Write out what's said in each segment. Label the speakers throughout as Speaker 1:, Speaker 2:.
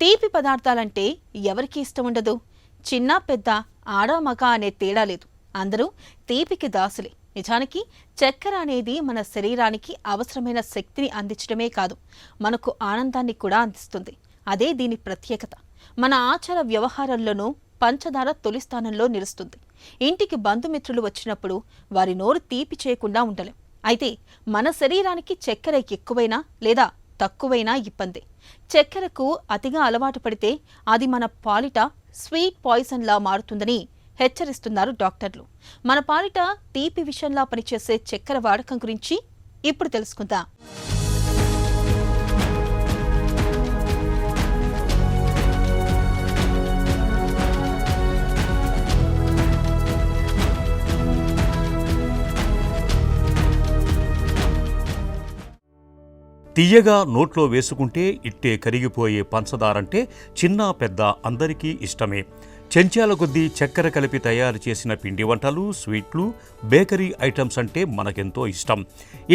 Speaker 1: తీపి పదార్థాలంటే ఎవరికి ఇష్టం ఉండదు? చిన్న పెద్ద, ఆడ మగ అనే తేడా లేదు. అందరూ తీపికి దాసులే. నిజానికి చక్కెర అనేది మన శరీరానికి అవసరమైన శక్తిని అందించడమే కాదు, మనకు ఆనందాన్ని కూడా అందిస్తుంది. అదే దీని ప్రత్యేకత. మన ఆచార వ్యవహారాల్లోనూ పంచదార తొలి స్థానంలో నిలుస్తుంది. ఇంటికి బంధుమిత్రులు వచ్చినప్పుడు వారి నోరు తీపి చేయకుండా ఉండలేం. అయితే మన శరీరానికి చక్కెర ఎక్కువైనా లేదా తక్కువైనా ఇబ్బందే. చక్కెరకు అతిగా అలవాటు పడితే అది మన పాలిట స్వీట్ పాయిజన్లా మారుతుందని హెచ్చరిస్తున్నారు డాక్టర్లు. మన పాలిట తీపి విషంలా పనిచేసే చక్కెర వాడకం గురించి ఇప్పుడు తెలుసుకుందాం.
Speaker 2: తియ్యగా నోట్లో వేసుకుంటే ఇట్టే కరిగిపోయే పంచదారంటే చిన్న పెద్ద అందరికీ ఇష్టమే. చెంచాల కొద్దీ చక్కెర కలిపి తయారు చేసిన పిండి వంటలు, స్వీట్లు, బేకరీ ఐటమ్స్ అంటే మనకెంతో ఇష్టం.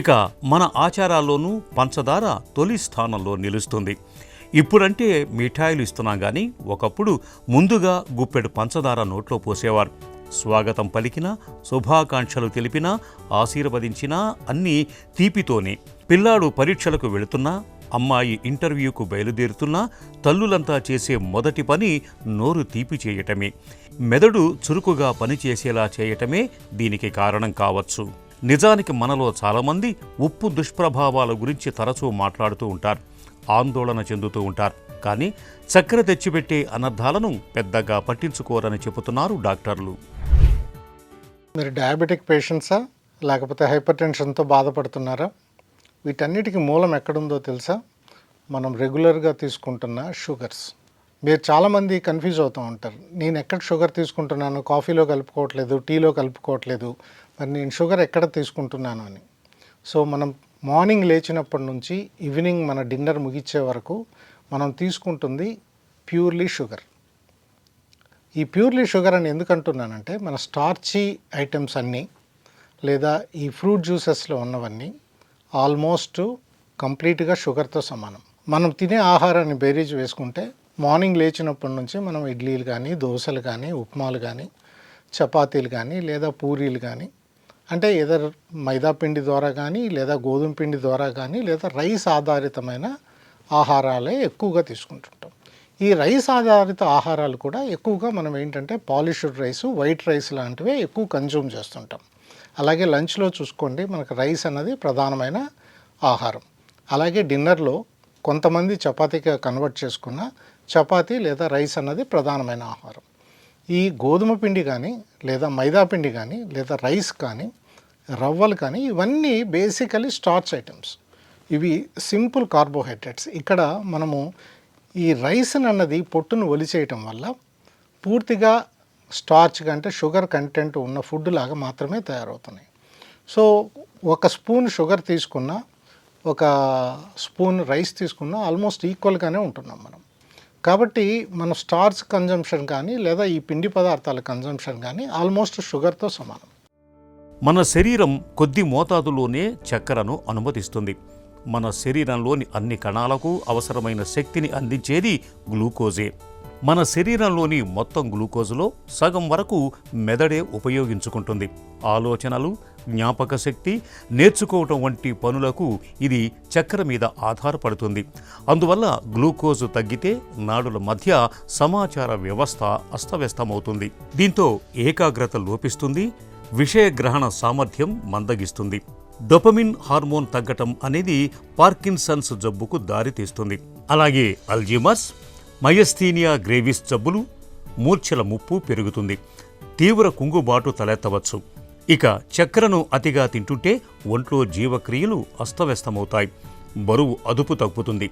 Speaker 2: ఇక మన ఆచారాల్లోనూ పంచదార తొలి స్థానంలో నిలుస్తుంది. ఇప్పుడంటే మిఠాయిలు ఇస్తున్నాం కానీ ఒకప్పుడు ముందుగా గుప్పెడు పంచదార నోట్లో పోసేవారు. స్వాగతం పలికినా, శుభాకాంక్షలు తెలిపినా, ఆశీర్వదించినా అన్నీ తీపితోనే. పిల్లాడు పరీక్షలకు వెళుతున్నా, అమ్మాయి ఇంటర్వ్యూకు బయలుదేరుతున్నా తల్లులంతా చేసే మొదటి పని నోరు తీపి చేయటమే. మెదడు చురుకుగా పనిచేసేలా చేయటమే దీనికి కారణం కావచ్చు. నిజానికి మనలో చాలామంది ఉప్పు దుష్ప్రభావాల గురించి తరచూ మాట్లాడుతూ ఉంటారు, ఆందోళన చెందుతూ ఉంటారు. కానీ చక్కెర తెచ్చిపెట్టే అనర్థాలను పెద్దగా పట్టించుకోరని చెబుతున్నారు డాక్టర్లు.
Speaker 3: మీరు డయాబెటిక్ పేషెంట్సా లేకపోతే హైపర్ టెన్షన్తో బాధపడుతున్నారా? వీటన్నిటికీ మూలం ఎక్కడుందో తెలుసా? మనం రెగ్యులర్గా తీసుకుంటున్న షుగర్స్. మీరు చాలామంది కన్ఫ్యూజ్ అవుతూ ఉంటారు, నేను ఎక్కడ షుగర్ తీసుకుంటున్నాను, కాఫీలో కలుపుకోవట్లేదు, టీలో కలుపుకోవట్లేదు, మరి నేను షుగర్ ఎక్కడ తీసుకుంటున్నాను అని. సో మనం మార్నింగ్ లేచినప్పటి నుంచి ఈవినింగ్ మన డిన్నర్ ముగిచ్చే వరకు మనం తీసుకుంటుంది ప్యూర్లీ షుగర్. ఈ ప్యూర్లీ షుగర్ అని ఎందుకు అంటున్నానంటే, మన స్టార్చీ ఐటమ్స్ అన్నీ లేదా ఈ ఫ్రూట్ జ్యూసెస్లో ఉన్నవన్నీ ఆల్మోస్ట్ కంప్లీట్గా షుగర్తో సమానం. మనం తినే ఆహారాన్ని బేరీజ్ వేసుకుంటే మార్నింగ్ లేచినప్పటి నుంచి మనం ఇడ్లీలు కానీ, దోశలు కానీ, ఉప్మాలు కానీ, చపాతీలు కానీ లేదా పూరీలు కానీ, అంటే ఏదో మైదా పిండి ద్వారా కానీ లేదా గోధుమ పిండి ద్వారా కానీ లేదా రైస్ ఆధారితమైన ఆహారాలే ఎక్కువగా తీసుకుంటుంటాం. ఈ రైస్ ఆధారిత ఆహారాలు కూడా ఎక్కువగా మనం ఏంటంటే పాలిష్డ్ రైస్, వైట్ రైస్ లాంటివే ఎక్కువ కన్జ్యూమ్ చేస్తుంటాం. అలాగే లంచ్లో చూసుకోండి, మనకు రైస్ అన్నది ప్రధానమైన ఆహారం. అలాగే డిన్నర్లో కొంతమంది చపాతీగా కన్వర్ట్ చేసుకున్న చపాతీ లేదా రైస్ అన్నది ప్రధానమైన ఆహారం. ఈ గోధుమ పిండి కానీ లేదా మైదా పిండి కానీ లేదా రైస్ కానీ రవ్వలు కానీ ఇవన్నీ బేసికలీ స్టార్చ్ ఐటమ్స్. ఇవి సింపుల్ కార్బోహైడ్రేట్స్. ఇక్కడ మనము ఈ రైస్ అన్నది పొట్టును ఒలిచేయటం వల్ల పూర్తిగా స్టార్చ్ కంటే షుగర్ కంటెంట్ ఉన్న ఫుడ్ లాగా మాత్రమే తయారవుతున్నాయి. సో ఒక స్పూన్ షుగర్ తీసుకున్నా, ఒక స్పూన్ రైస్ తీసుకున్నా ఆల్మోస్ట్ ఈక్వల్గానే ఉంటున్నాం మనం. కాబట్టి మన స్టార్చ్ కన్జంప్షన్ కానీ లేదా ఈ పిండి పదార్థాల కన్జంప్షన్ కానీ ఆల్మోస్ట్ షుగర్తో సమానం.
Speaker 2: మన శరీరం కొద్ది మోతాదులోనే చక్కెరను అనుమతిస్తుంది. మన శరీరంలోని అన్ని కణాలకు అవసరమైన శక్తిని అందించేది గ్లూకోజే. మన శరీరంలోని మొత్తం గ్లూకోజులో సగం వరకు మెదడే ఉపయోగించుకుంటుంది. ఆలోచనలు, జ్ఞాపక శక్తి, నేర్చుకోవటం వంటి పనులకు ఇది చక్కెర మీద ఆధారపడుతుంది. అందువల్ల గ్లూకోజు తగ్గితే నాడుల మధ్య సమాచార వ్యవస్థ అస్తవ్యస్తమవుతుంది. దీంతో ఏకాగ్రత లోపిస్తుంది, విషయగ్రహణ సామర్థ్యం మందగిస్తుంది. డోపమిన్ హార్మోన్ తగ్గటం అనేది పార్కిన్సన్స్ జబ్బుకు దారితీస్తుంది. అలాగే అల్జీమర్స్, మయస్థీనియా గ్రేవిస్ జబ్బులు, మూర్ఛల ముప్పు పెరుగుతుంది. తీవ్ర కుంగుబాటు తలెత్తవచ్చు. ఇక చక్కెరను అతిగా తింటుంటే ఒంట్లో జీవక్రియలు అస్తవ్యస్తమవుతాయి, బరువు అదుపు తగ్గుతుంది.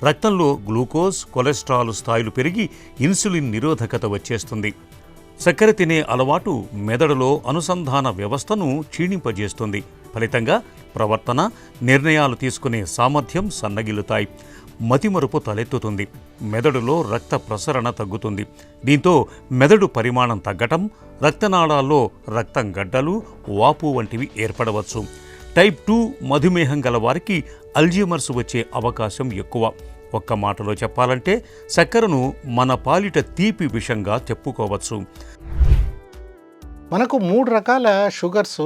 Speaker 2: రక్తంలో గ్లూకోజ్, కొలెస్ట్రాల్ స్థాయిలు పెరిగి ఇన్సులిన్ నిరోధకత వచ్చేస్తుంది. చక్కెర తినే అలవాటు మెదడులో అనుసంధాన వ్యవస్థను క్షీణింపజేస్తుంది. ఫలితంగా ప్రవర్తన, నిర్ణయాలు తీసుకునే సామర్థ్యం సన్నగిల్లుతాయి. మతిమరుపు తలెత్తుతుంది. మెదడులో రక్త ప్రసరణ తగ్గుతుంది. దీంతో మెదడు పరిమాణం తగ్గటం, రక్తనాళాల్లో రక్తం గడ్డలు, వాపు వంటివి ఏర్పడవచ్చు. టైప్ 2 మధుమేహం గల వారికి అల్జీమర్స్ వచ్చే అవకాశం ఎక్కువ. ఒక్క మాటలో చెప్పాలంటే చక్కెరను మన పాలిట తీపి విషంగా చెప్పుకోవచ్చు.
Speaker 3: మనకు 3 రకాల షుగర్స్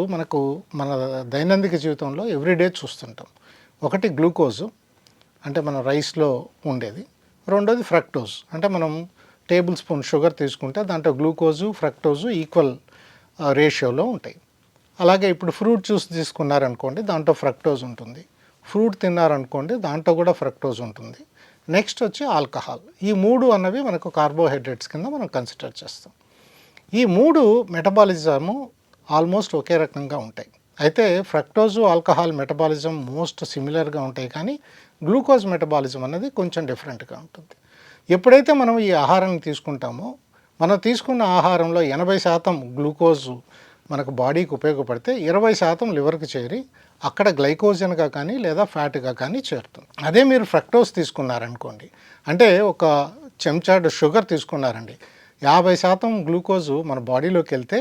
Speaker 3: మన దైనందిక జీవితంలో ఎవ్రీడే చూస్తుంటాం. ఒకటి గ్లూకోజు, అంటే మన రైస్లో ఉండేది. రెండోది ఫ్రక్టోజ్, అంటే మనం టేబుల్ స్పూన్ షుగర్ తీసుకుంటే దాంట్లో గ్లూకోజు ఫ్రక్టోజు ఈక్వల్ రేషియోలో ఉంటాయి. అలాగే ఇప్పుడు ఫ్రూట్ జ్యూస్ తీసుకున్నారనుకోండి, దాంట్లో ఫ్రక్టోజ్ ఉంటుంది. ఫ్రూట్ తిన్నారనుకోండి, దాంట్లో కూడా ఫ్రక్టోజ్ ఉంటుంది. నెక్స్ట్ వచ్చి ఆల్కహాల్. ఈ 3 అన్నవి మనకు కార్బోహైడ్రేట్స్ కింద మనం కన్సిడర్ చేస్తాం. ఈ 3 మెటబాలిజము ఆల్మోస్ట్ ఒకే రకంగా ఉంటాయి. అయితే ఫ్రక్టోజు ఆల్కహాల్ మెటబాలిజం మోస్ట్ సిమిలర్గా ఉంటాయి, కానీ గ్లూకోజ్ మెటబాలిజం అనేది కొంచెం డిఫరెంట్గా ఉంటుంది. ఎప్పుడైతే మనం ఈ ఆహారాన్ని తీసుకుంటామో, మనం తీసుకున్న ఆహారంలో 80% గ్లూకోజు మనకు బాడీకి ఉపయోగపడితే 20% లివర్కి చేరి అక్కడ గ్లైకోజన్గా కానీ లేదా ఫ్యాట్గా కానీ చేరుతుంది. అదే మీరు ఫ్రక్టోజ్ తీసుకున్నారనుకోండి, అంటే ఒక చెంచాడు షుగర్ తీసుకున్నారండి, 50% గ్లూకోజు మన బాడీలోకి వెళ్తే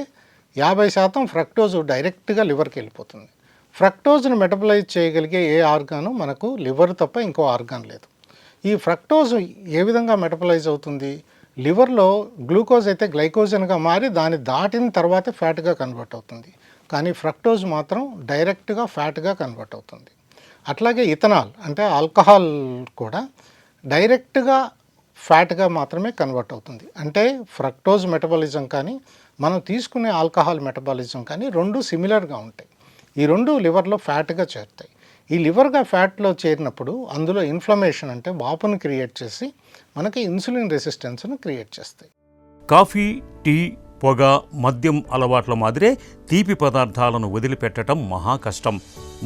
Speaker 3: 50% ఫ్రక్టోజు డైరెక్ట్గా లివర్కి వెళ్ళిపోతుంది. ఫ్రక్టోజ్ను మెటబలైజ్ చేయగలిగే ఏ ఆర్గాను మనకు లివర్ తప్ప ఇంకో ఆర్గాన్ లేదు. ఈ ఫ్రక్టోజ్ ఏ విధంగా మెటబలైజ్ అవుతుంది? లివర్లో గ్లూకోజ్ అయితే గ్లైకోజన్గా మారి దాన్ని దాటిన తర్వాత ఫ్యాట్గా కన్వర్ట్ అవుతుంది, కానీ ఫ్రక్టోజ్ మాత్రం డైరెక్ట్గా ఫ్యాట్గా కన్వర్ట్ అవుతుంది. అట్లాగే ఇథనాల్ అంటే ఆల్కహాల్ కూడా డైరెక్ట్గా ఫ్యాట్గా మాత్రమే కన్వర్ట్ అవుతుంది. అంటే ఫ్రక్టోజ్ మెటబాలిజం కానీ మనం తీసుకునే ఆల్కహాల్ మెటబాలిజం కానీ 2 సిమిలర్గా ఉంటాయి. ఈ 2 లివర్లో ఫ్యాట్గా చేరుతాయి. ఈ లివర్గా ఫ్యాట్లో చేరినప్పుడు అందులో ఇన్ఫ్లమేషన్ అంటే వాపును క్రియేట్ చేసి మనకి ఇన్సులిన్ రెసిస్టెన్స్ను క్రియేట్ చేస్తాయి.
Speaker 2: కాఫీ, టీ, పొగ, మద్యం అలవాట్ల మాదిరే తీపి పదార్థాలను వదిలిపెట్టడం మహా కష్టం.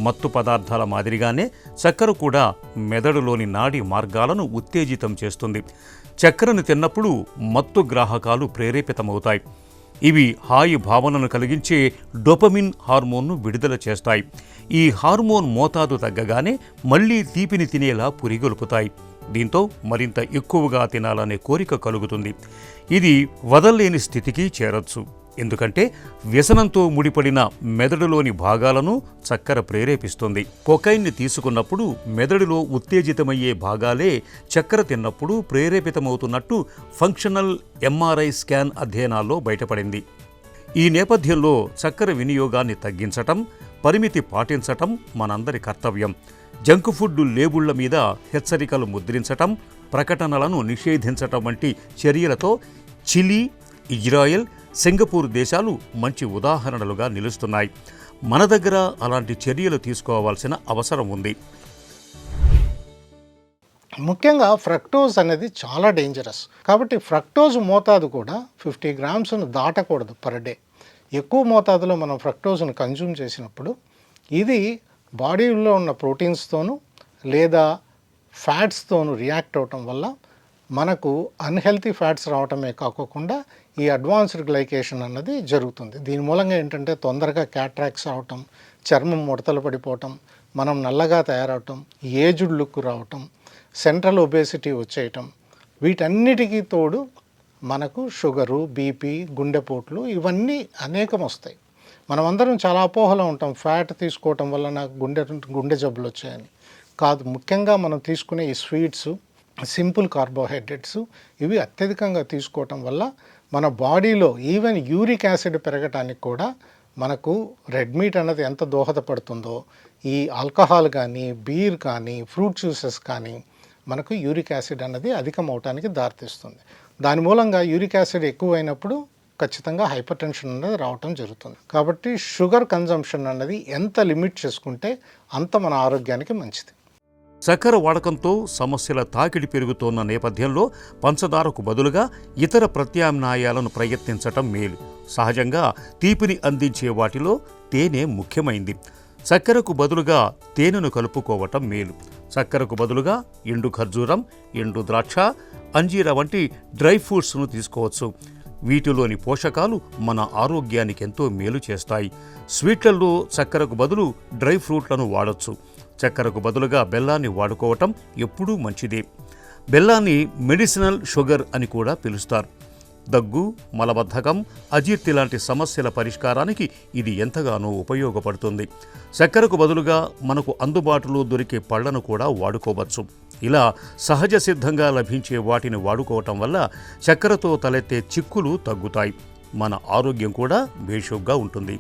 Speaker 2: మత్తు పదార్థాల మాదిరిగానే చక్కెర కూడా మెదడులోని నాడీ మార్గాలను ఉత్తేజితం చేస్తుంది. చక్కెరను తిన్నప్పుడు మత్తు గ్రాహకాలు ప్రేరేపితమవుతాయి. ఇవి హాయి భావనను కలిగించే డోపమిన్ హార్మోన్ను విడుదల చేస్తాయి. ఈ హార్మోన్ మోతాదు తగ్గగానే మళ్లీ తీపిని తినేలా పురిగొల్పుతాయి. దీంతో మరింత ఎక్కువగా తినాలనే కోరిక కలుగుతుంది. ఇది వదల్లేని స్థితికి చేరొచ్చు. ఎందుకంటే వ్యసనంతో ముడిపడిన మెదడులోని భాగాలను చక్కెర ప్రేరేపిస్తుంది. కొకైన్ని తీసుకున్నప్పుడు మెదడులో ఉత్తేజితమయ్యే భాగాలే చక్కెర తిన్నప్పుడు ప్రేరేపితమవుతున్నట్టు ఫంక్షనల్ ఎంఆర్ఐ స్కాన్ అధ్యయనాల్లో బయటపడింది. ఈ నేపథ్యంలో చక్కెర వినియోగాన్ని తగ్గించటం, పరిమితి పాటించటం మనందరి కర్తవ్యం. జంక్ ఫుడ్ లేబుళ్ల మీద హెచ్చరికలు ముద్రించటం, ప్రకటనలను నిషేధించటం వంటి చర్యలతో చిలీ, ఇజ్రాయెల్, సింగపూర్ దేశాలు మంచి ఉదాహరణలుగా నిలుస్తున్నాయి. మన దగ్గర అలాంటి చర్యలు తీసుకోవాల్సిన అవసరం ఉంది.
Speaker 3: ముఖ్యంగా ఫ్రక్టోజ్ అనేది చాలా డేంజరస్. కాబట్టి ఫ్రక్టోజ్ మోతాదు కూడా 50 గ్రామ్స్ను దాటకూడదు పర్ డే. ఎక్కువ మోతాదులో మనం ఫ్రక్టోజ్ను కన్జ్యూమ్ చేసినప్పుడు ఇది బాడీలో ఉన్న ప్రోటీన్స్తోనూ లేదా ఫ్యాట్స్తోనూ రియాక్ట్ అవటం వల్ల మనకు అన్హెల్తీ ఫ్యాట్స్ రావటమే కాకుండా ఈ అడ్వాన్స్డ్ గ్లైకేషన్ అన్నది జరుగుతుంది. దీని మూలంగా ఏంటంటే తొందరగా క్యాట్రాక్ట్స్ రావటం, చర్మం ముడతలు పడిపోవటం, మనం నల్లగా తయారవటం, ఏజ్డ్ లుక్ రావటం, సెంట్రల్ ఒబేసిటీ వచ్చేయటం, వీటన్నిటికీ తోడు మనకు షుగరు, బీపీ, గుండెపోట్లు ఇవన్నీ అనేకం వస్తాయి. మనమందరం చాలా అపోహలో ఉంటాం, ఫ్యాట్ తీసుకోవటం వల్ల నాకు గుండె జబ్బులు వచ్చాయని. కాదు, ముఖ్యంగా మనం తీసుకునే ఈ స్వీట్స్, సింపుల్ కార్బోహైడ్రేట్స్ ఇవి అత్యధికంగా తీసుకోవటం వల్ల మన బాడీలో ఈవెన్ యూరిక్ యాసిడ్ పెరగటానికి కూడా మనకు రెడ్ మీట్ అన్నది ఎంత దోహదపడుతుందో ఈ ఆల్కహాల్ కానీ, బీర్ కానీ, ఫ్రూట్ జ్యూసెస్ కానీ మనకు యూరిక్ యాసిడ్ అన్నది అధికం అవటానికి దారితీస్తుంది. దాని మూలంగా యూరిక్ యాసిడ్ ఎక్కువైనప్పుడు ఖచ్చితంగా హైపర్ టెన్షన్ అనేది రావటం జరుగుతుంది. కాబట్టి షుగర్ కన్జంప్షన్ అన్నది ఎంత లిమిట్ చేసుకుంటే అంత మన ఆరోగ్యానికి మంచిది.
Speaker 2: చక్కెర వాడకంతో సమస్యల తాకిడి పెరుగుతోన్న నేపథ్యంలో పంచదారకు బదులుగా ఇతర ప్రత్యామ్నాయాలను ప్రయత్నించటం మేలు. సహజంగా తీపిని అందించే వాటిలో తేనె ముఖ్యమైంది. చక్కెరకు బదులుగా తేనెను కలుపుకోవటం మేలు. చక్కెరకు బదులుగా ఎండు ఖర్జూరం, ఎండు ద్రాక్ష, అంజీర వంటి డ్రై ఫ్రూట్స్ను తీసుకోవచ్చు. వీటిలోని పోషకాలు మన ఆరోగ్యానికి ఎంతో మేలు చేస్తాయి. స్వీట్లలో చక్కెరకు బదులు డ్రై ఫ్రూట్లను వాడొచ్చు. చక్కెరకు బదులుగా బెల్లాన్ని వాడుకోవటం ఎప్పుడూ మంచిదే. బెల్లాన్ని మెడిసినల్ షుగర్ అని కూడా పిలుస్తారు. దగ్గు, మలబద్ధకం, అజీర్తి లాంటి సమస్యల పరిష్కారానికి ఇది ఎంతగానో ఉపయోగపడుతుంది. చక్కెరకు బదులుగా మనకు అందుబాటులో దొరికే పళ్లను కూడా వాడుకోవచ్చు. ఇలా సహజ సిద్ధంగా లభించే వాటిని వాడుకోవటం వల్ల చక్కెరతో తలెత్తే చిక్కులు తగ్గుతాయి. మన ఆరోగ్యం కూడా బేషుగ్గా ఉంటుంది.